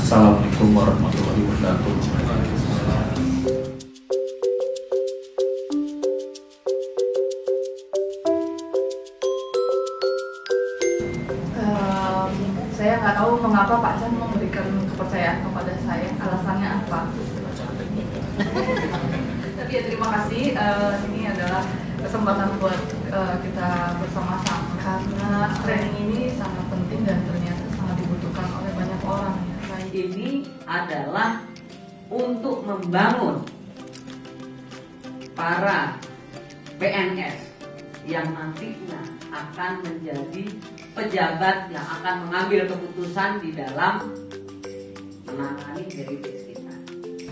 Assalamualaikum warahmatullahi wabarakatuh. Saya nggak tahu mengapa Pak Chan memberikan kepercayaan kepada saya, alasannya apa. Tapi ya terima kasih, ini adalah kesempatan buat kita bersama-sama karena training ini sangat penting dan ternyata sangat dibutuhkan oleh banyak orang. Ini adalah untuk membangun para PNS yang nantinya akan menjadi pejabat yang akan mengambil keputusan di dalam menangani heritage kita.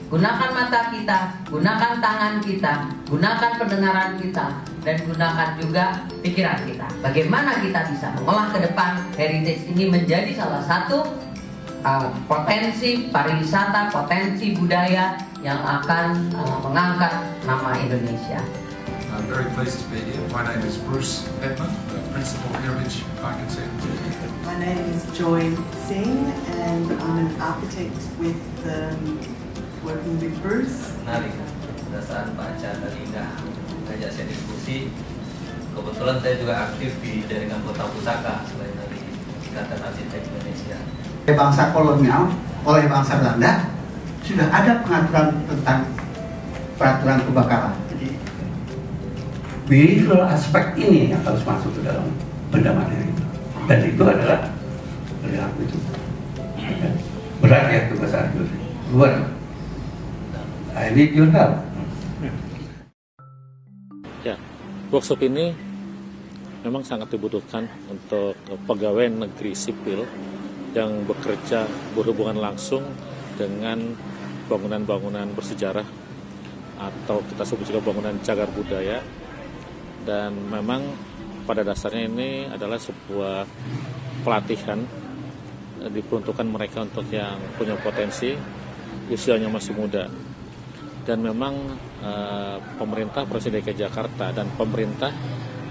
Gunakan mata kita, gunakan tangan kita, gunakan pendengaran kita, dan gunakan juga pikiran kita. Bagaimana kita bisa mengolah ke depan heritage ini menjadi salah satu potensi pariwisata, potensi budaya yang akan mengangkat nama Indonesia. I'm very pleased to be here. My name is Bruce Edmund, the Principal Heritage Architect. My name is Joy Singh and I'm an architect with working with Bruce. Menarik, pada saat Pak Chan dan Indah mengajak saya diskusi, kebetulan saya juga aktif di jaringan kota pusaka selain dari Ikatan Arsitek Indonesia. Bangsa kolonial oleh bangsa Belanda sudah ada pengaturan tentang peraturan kebakaran. Jadi visual aspek ini yang harus masuk ke dalam benda materi itu, dan itu adalah perilaku itu berat ya tugas arkeologi luar. I need your help. Ya, workshop ini memang sangat dibutuhkan untuk pegawai negeri sipil yang bekerja berhubungan langsung dengan bangunan-bangunan bersejarah atau kita sebut juga bangunan cagar budaya. Dan memang pada dasarnya ini adalah sebuah pelatihan diperuntukkan mereka untuk yang punya potensi, usianya masih muda. Dan memang pemerintah Provinsi DKI Jakarta dan pemerintah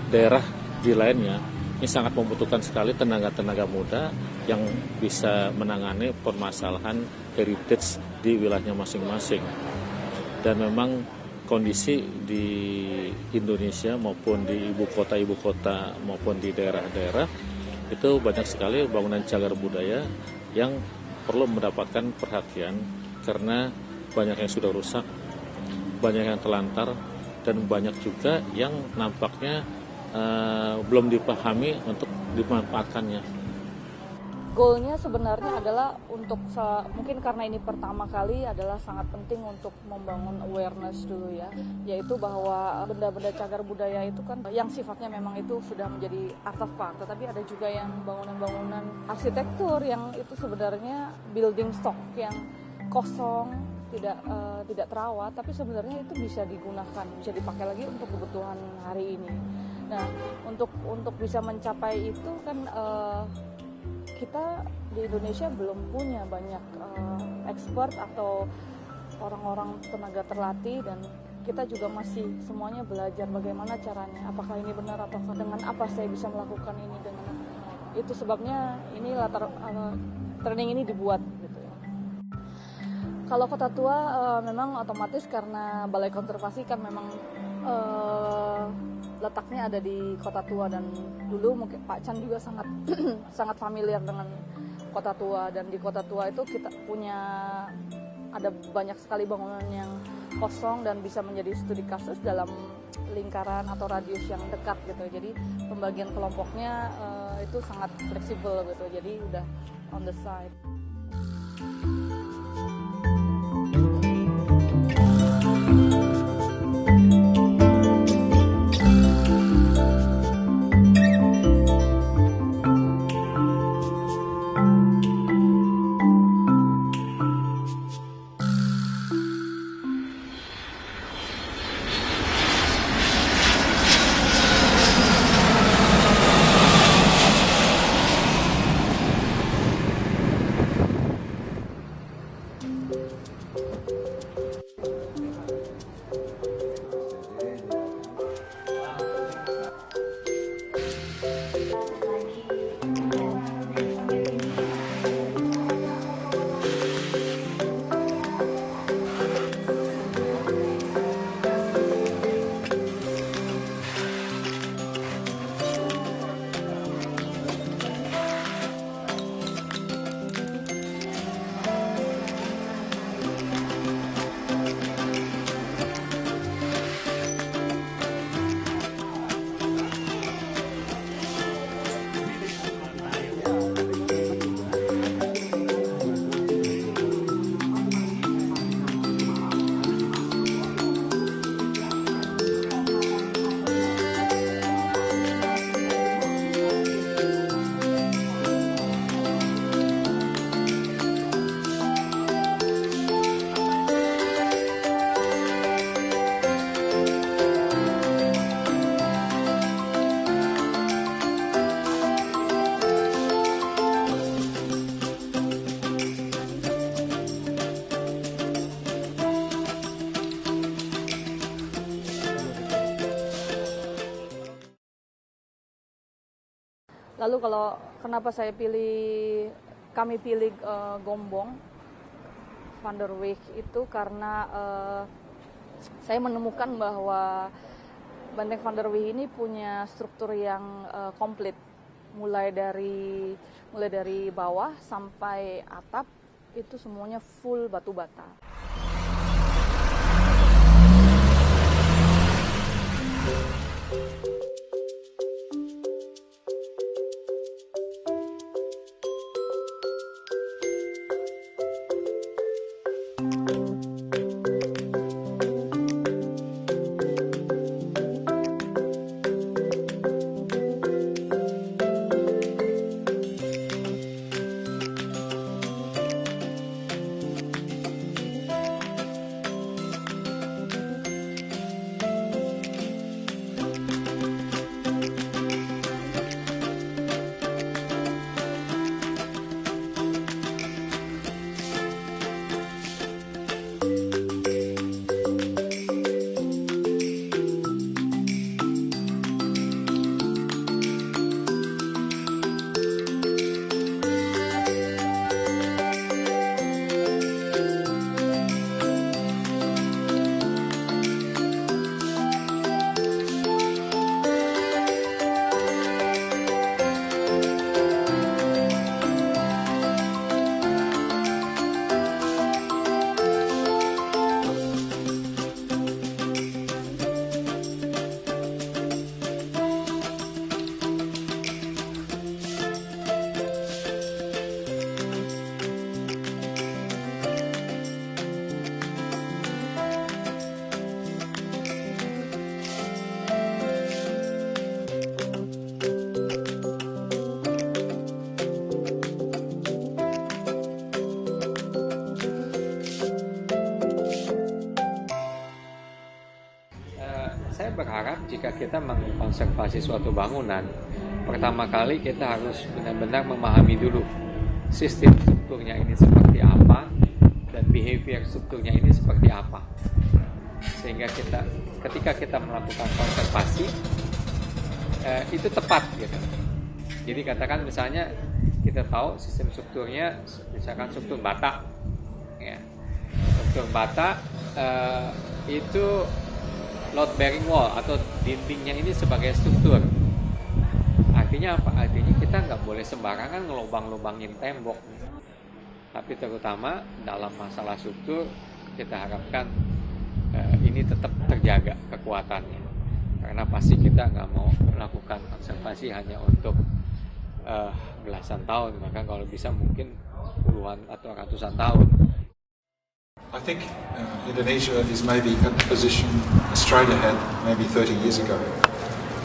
daerah di lainnya ini sangat membutuhkan sekali tenaga-tenaga muda yang bisa menangani permasalahan heritage di wilayahnya masing-masing. Dan memang kondisi di Indonesia maupun di ibu kota maupun di daerah-daerah itu banyak sekali bangunan cagar budaya yang perlu mendapatkan perhatian karena banyak yang sudah rusak, banyak yang telantar, dan banyak juga yang nampaknya belum dipahami untuk dimanfaatkannya. Goalnya sebenarnya adalah untuk, mungkin karena ini pertama kali, adalah sangat penting untuk membangun awareness dulu ya, yaitu bahwa benda-benda cagar budaya itu kan yang sifatnya memang itu sudah menjadi artefak, tetapi ada juga yang bangunan-bangunan arsitektur yang itu sebenarnya building stock yang kosong, tidak terawat, tapi sebenarnya itu bisa digunakan, bisa dipakai lagi untuk kebutuhan hari ini. Nah, untuk bisa mencapai itu kan kita di Indonesia belum punya banyak expert atau orang-orang tenaga terlatih, dan kita juga masih semuanya belajar bagaimana caranya, apakah ini benar atau dengan apa saya bisa melakukan ini, dengan itu sebabnya ini training ini dibuat gitu ya. Kalau Kota Tua memang otomatis karena Balai Konservasi kan memang letaknya ada di Kota Tua, dan dulu mungkin Pak Chan juga sangat sangat familiar dengan Kota Tua, dan di Kota Tua itu kita punya ada banyak sekali bangunan yang kosong dan bisa menjadi studi kasus dalam lingkaran atau radius yang dekat gitu. Jadi pembagian kelompoknya itu sangat fleksibel gitu. Jadi udah on the side. Lalu kalau kenapa kami pilih Gombong Van der Weyck itu karena saya menemukan bahwa Benteng Van der Weyck ini punya struktur yang komplit, mulai dari bawah sampai atap itu semuanya full batu bata. Saya berharap jika kita mengkonservasi suatu bangunan, pertama kali kita harus benar-benar memahami dulu sistem strukturnya ini seperti apa dan behavior strukturnya ini seperti apa. Sehingga ketika kita melakukan konservasi itu tepat gitu. Jadi katakan misalnya kita tahu sistem strukturnya, misalkan struktur bata, ya. Struktur bata itu load bearing wall atau dindingnya ini sebagai struktur. Artinya apa? Artinya kita nggak boleh sembarangan ngelubang-lubangin tembok. Tapi terutama dalam masalah struktur kita harapkan ini tetap terjaga kekuatannya. Karena pasti kita nggak mau melakukan konservasi hanya untuk belasan tahun, bahkan kalau bisa mungkin puluhan atau ratusan tahun. I think Indonesia is maybe at the position Australia had maybe 30 years ago.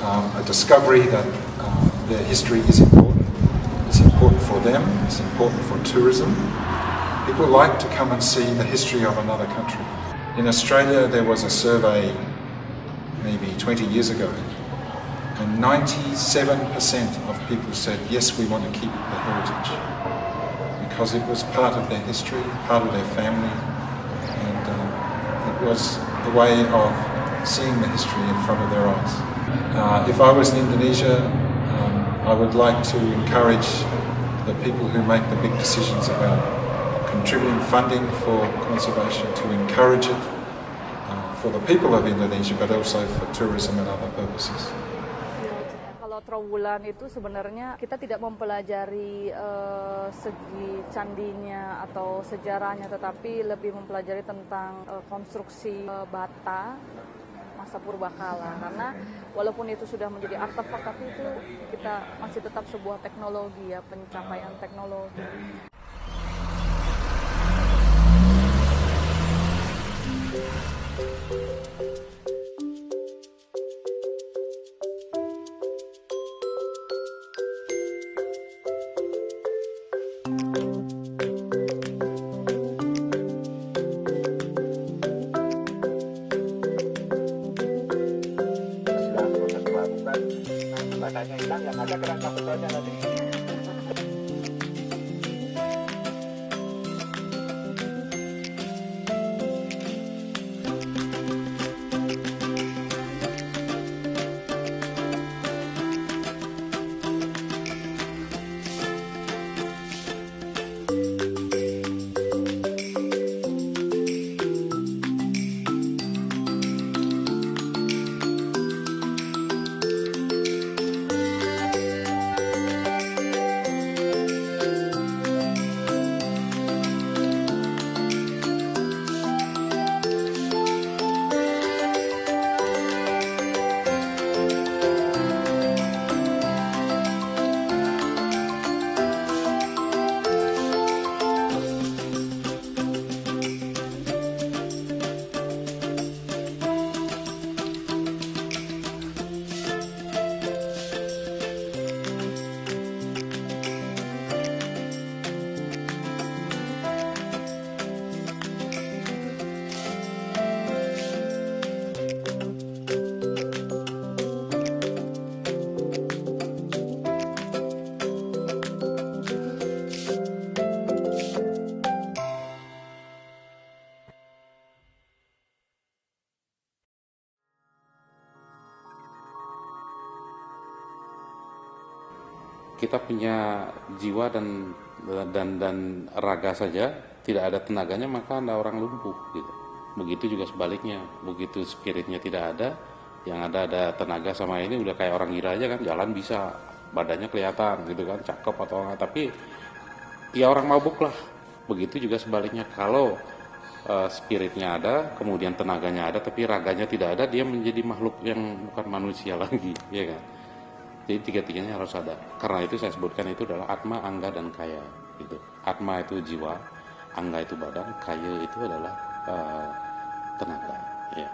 A discovery that their history is important. It's important for them, it's important for tourism. People like to come and see the history of another country. In Australia there was a survey maybe 20 years ago, and 97% of people said, yes, we want to keep the heritage. Because it was part of their history, part of their family. It was a way of seeing the history in front of their eyes. If I was in Indonesia, I would like to encourage the people who make the big decisions about contributing funding for conservation to encourage it for the people of Indonesia, but also for tourism and other purposes. Kalau Trowulan itu sebenarnya kita tidak mempelajari segi candinya atau sejarahnya, tetapi lebih mempelajari tentang konstruksi bata masa purbakala. Karena walaupun itu sudah menjadi artefak, tapi itu kita masih tetap sebuah teknologi, ya, pencapaian teknologi. Batanya hilang, yang ada kerangka fotonya nanti. kita punya jiwa dan raga saja, tidak ada tenaganya, maka Anda orang lumpuh gitu. Begitu juga sebaliknya, begitu spiritnya tidak ada, yang ada tenaga sama ini udah kayak orang gila aja kan, jalan bisa, badannya kelihatan gitu kan, cakep atau enggak, tapi ya orang mabuk lah. Begitu juga sebaliknya, kalau spiritnya ada, kemudian tenaganya ada, tapi raganya tidak ada, dia menjadi makhluk yang bukan manusia lagi, ya kan. Jadi tiga-tiganya harus ada. Karena itu saya sebutkan itu adalah Atma, Angga, dan Kaya. Gitu. Atma itu jiwa, Angga itu badan, Kaya itu adalah tenaga. Ya.